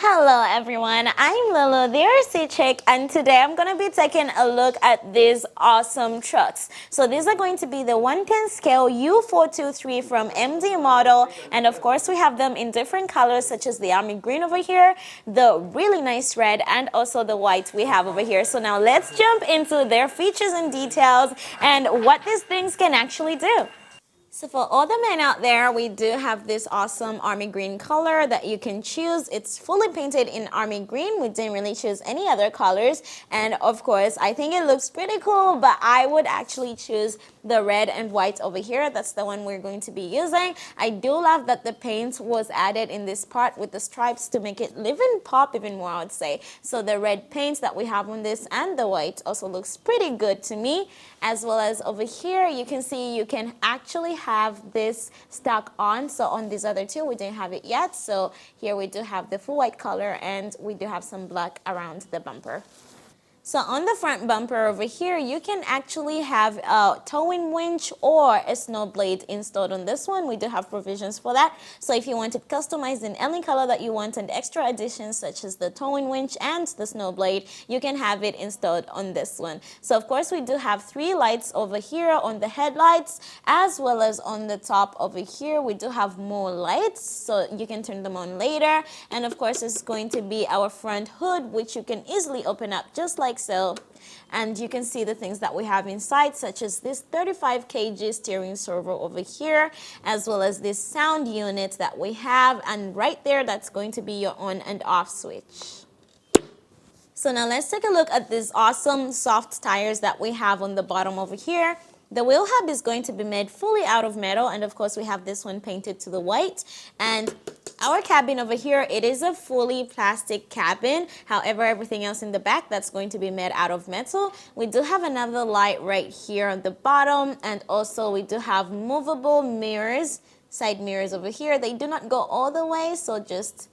Hello everyone, I'm Lulu, the RC Chick, and today I'm going to be taking a look at these awesome trucks. So these are going to be the 110 scale U423 from MD model, and of course we have them in different colors such as the army green over here, the really nice red, and also the white we have over here. So now let's jump into their features and details and what these things can actually do. So for all the men out there, we do have this awesome army green color that you can choose. It's fully painted in army green. We didn't really choose any other colors. And of course, I think it looks pretty cool, but I would actually choose the red and white over here. That's the one we're going to be using. I do love that the paint was added in this part with the stripes to make it even pop even more, I would say. So the red paint that we have on this and the white also looks pretty good to me. As well as over here, you can see you can actually have this stuck on. So on these other two, we didn't have it yet. So here we do have the full white color and we do have some black around the bumper. So on the front bumper over here, you can actually have a towing winch or a snow blade installed on this one. We do have provisions for that. So if you want it customized in any color that you want and extra additions such as the towing winch and the snow blade, you can have it installed on this one. So of course we do have 3 lights over here on the headlights as well as on the top over here. We do have more lights so you can turn them on later. And of course it's going to be our front hood, which you can easily open up just like so, and you can see the things that we have inside, such as this 35 kg steering servo over here, as well as this sound unit that we have, and right there that's going to be your on and off switch. So now let's take a look at these awesome soft tires that we have on the bottom over here. The wheel hub is going to be made fully out of metal, and of course we have this one painted to the white. And our cabin over here, it is a fully plastic cabin. However, everything else in the back, that's going to be made out of metal. We do have another light right here on the bottom, and also we do have movable mirrors, side mirrors over here. They do not go all the way, so just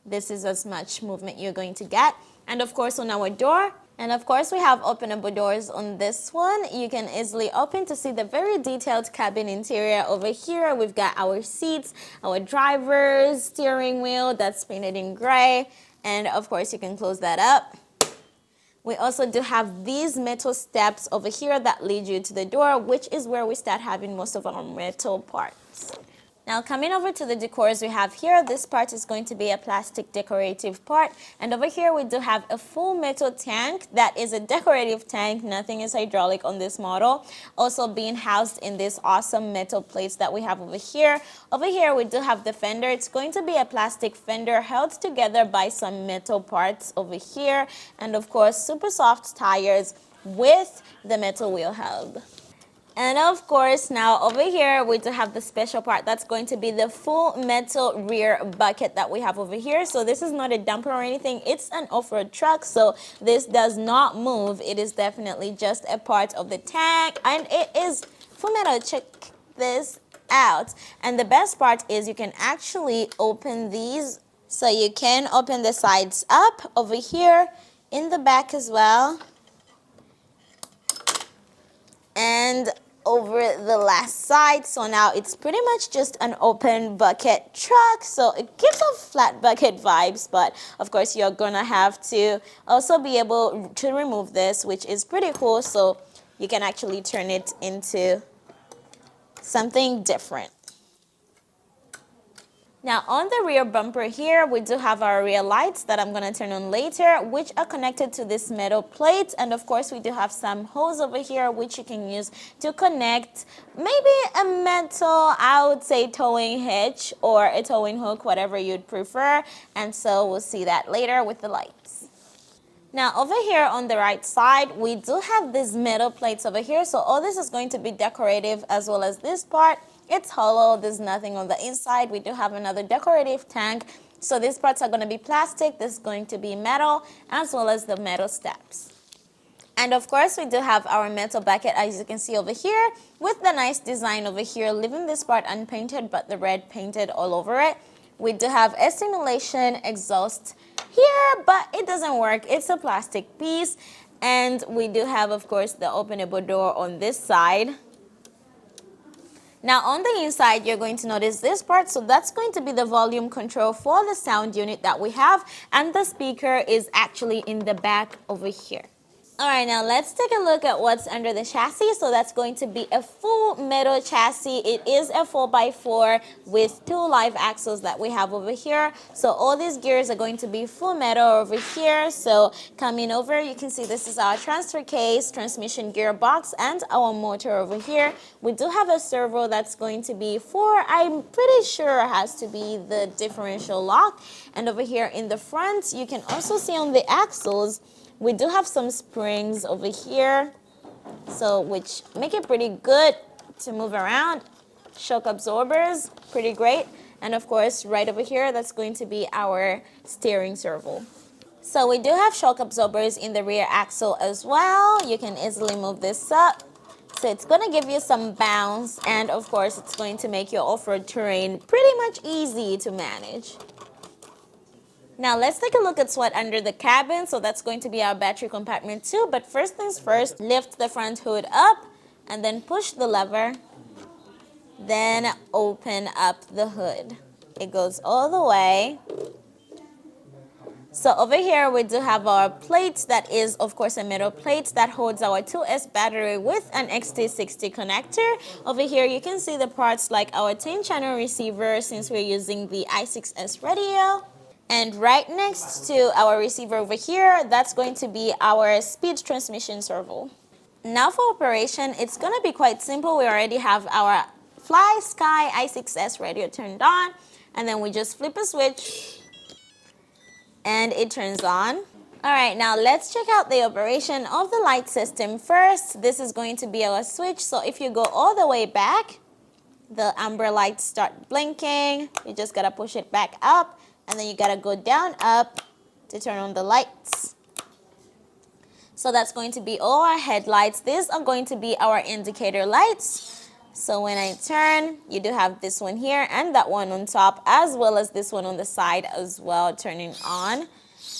this is as much movement you're going to get. And of course on our door, and of course we have openable doors on this one. You can easily open to see the very detailed cabin interior over here. We've got our seats, our driver's steering wheel that's painted in gray, and of course you can close that up. We also do have these metal steps over here that lead you to the door, which is where we start having most of our metal parts. Now coming over to the decors we have here, this part is going to be a plastic decorative part, and over here we do have a full metal tank that is a decorative tank. Nothing is hydraulic on this model, also being housed in this awesome metal plates that we have over here. Over here we do have the fender. It's going to be a plastic fender held together by some metal parts over here, and of course super soft tires with the metal wheel hub. And of course, now over here, we do have the special part that's going to be the full metal rear bucket that we have over here. So this is not a dumper or anything. It's an off-road truck, so this does not move. It is definitely just a part of the tank, and it is full metal. Check this out. And the best part is you can actually open these. So you can open the sides up over here in the back as well. And over the last side, so now it's pretty much just an open bucket truck, so it gives off flat bucket vibes, but of course you're gonna have to also be able to remove this, which is pretty cool, so you can actually turn it into something different. Now on the rear bumper here, we do have our rear lights that I'm going to turn on later, which are connected to this metal plate. And of course we do have some holes over here which you can use to connect maybe a metal, I would say towing hitch or a towing hook, whatever you'd prefer. And so we'll see that later with the lights. Now over here on the right side, we do have these metal plates over here. So all this is going to be decorative, as well as this part. It's hollow, there's nothing on the inside. We do have another decorative tank. So these parts are going to be plastic, this is going to be metal, as well as the metal steps. And of course we do have our metal bucket, as you can see over here, with the nice design over here, leaving this part unpainted but the red painted all over it. We do have a simulation exhaust here, but it doesn't work. It's a plastic piece. And we do have, of course, the openable door on this side. Now on the inside, you're going to notice this part. So that's going to be the volume control for the sound unit that we have. And the speaker is actually in the back over here. All right, now let's take a look at what's under the chassis. So that's going to be a full metal chassis. It is a 4x4 with 2 live axles that we have over here. So all these gears are going to be full metal over here. So coming over, you can see this is our transfer case, transmission gearbox, and our motor over here. We do have a servo that's going to be for, I'm pretty sure has to be the differential lock. And over here in the front, you can also see on the axles, we do have some springs over here, so which make it pretty good to move around. Shock absorbers, pretty great. And of course, right over here, that's going to be our steering servo. So we do have shock absorbers in the rear axle as well. You can easily move this up. So it's going to give you some bounce, and of course, it's going to make your off-road terrain pretty much easy to manage. Now let's take a look at what's under the cabin. So that's going to be our battery compartment too. But first things first, lift the front hood up and then push the lever. Then open up the hood. It goes all the way. So over here we do have our plate that is of course a metal plate that holds our 2S battery with an XT60 connector. Over here you can see the parts like our 10-channel receiver since we're using the i6S radio. And right next to our receiver over here, that's going to be our speed transmission servo. Now for operation, it's going to be quite simple. We already have our Fly Sky i6S radio turned on, and then we just flip a switch and it turns on. All right, now let's check out the operation of the light system first. This is going to be our switch. So if you go all the way back, the amber lights start blinking. You just got to push it back up. And then you gotta go down, up to turn on the lights. So that's going to be all our headlights. These are going to be our indicator lights. So when I turn, you do have this one here and that one on top, as well as this one on the side as well, turning on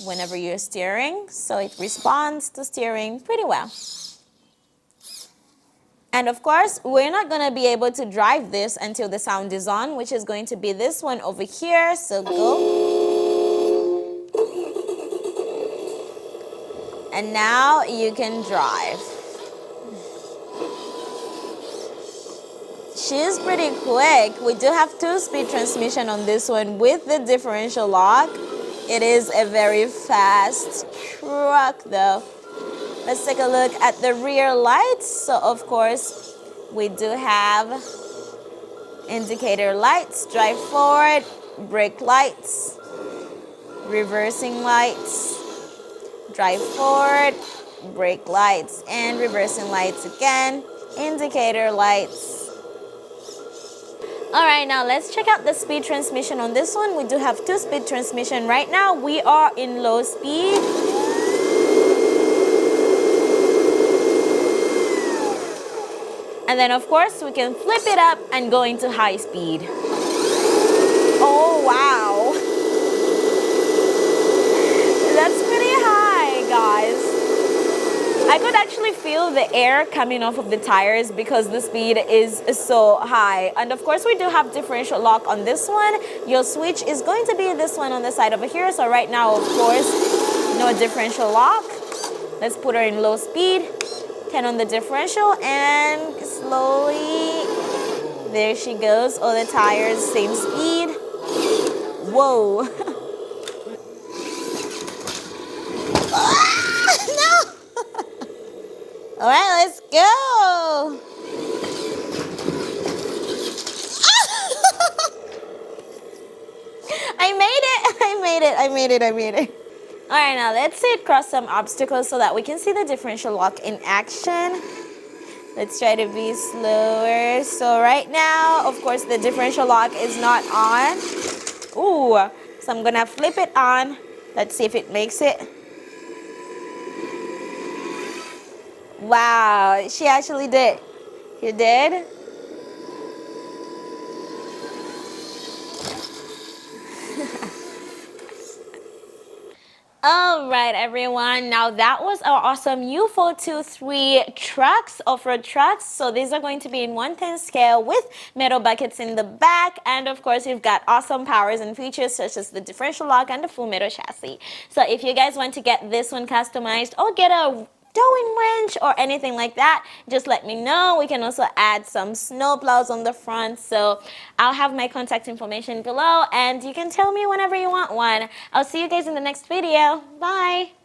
whenever you're steering. So it responds to steering pretty well. And of course, we're not going to be able to drive this until the sound is on, which is going to be this one over here. So go. And now you can drive. She's pretty quick. We do have 2-speed transmission on this one with the differential lock. It is a very fast truck though. Let's take a look at the rear lights. So of course, we do have indicator lights, drive forward, brake lights, reversing lights, drive forward, brake lights, and reversing lights again, indicator lights. All right, now let's check out the speed transmission on this one. We do have 2-speed transmission. Right now, we are in low speed. And then, of course, we can flip it up and go into high speed. Oh, wow. That's pretty high, guys. I could actually feel the air coming off of the tires because the speed is so high. And of course, we do have differential lock on this one. Your switch is going to be this one on the side over here. So right now, of course, no differential lock. Let's put her in low speed. 10 on the differential and slowly, there she goes. All the tires, same speed. Whoa. No. All right, let's go. I made it. All right, now let's say it cross some obstacles so that we can see the differential lock in action. Let's try to be slower. So right now, of course, the differential lock is not on. Ooh, so I'm gonna flip it on. Let's see if it makes it. Wow, she actually did. You did? All right, everyone. Now that was our awesome U423 trucks, off-road trucks. So these are going to be in 110 scale with metal buckets in the back. And of course, you've got awesome powers and features such as the differential lock and the full metal chassis. So if you guys want to get this one customized or get a towing wrench or anything like that, just let me know. We can also add some snow plows on the front. So I'll have my contact information below and you can tell me whenever you want one. I'll see you guys in the next video. Bye.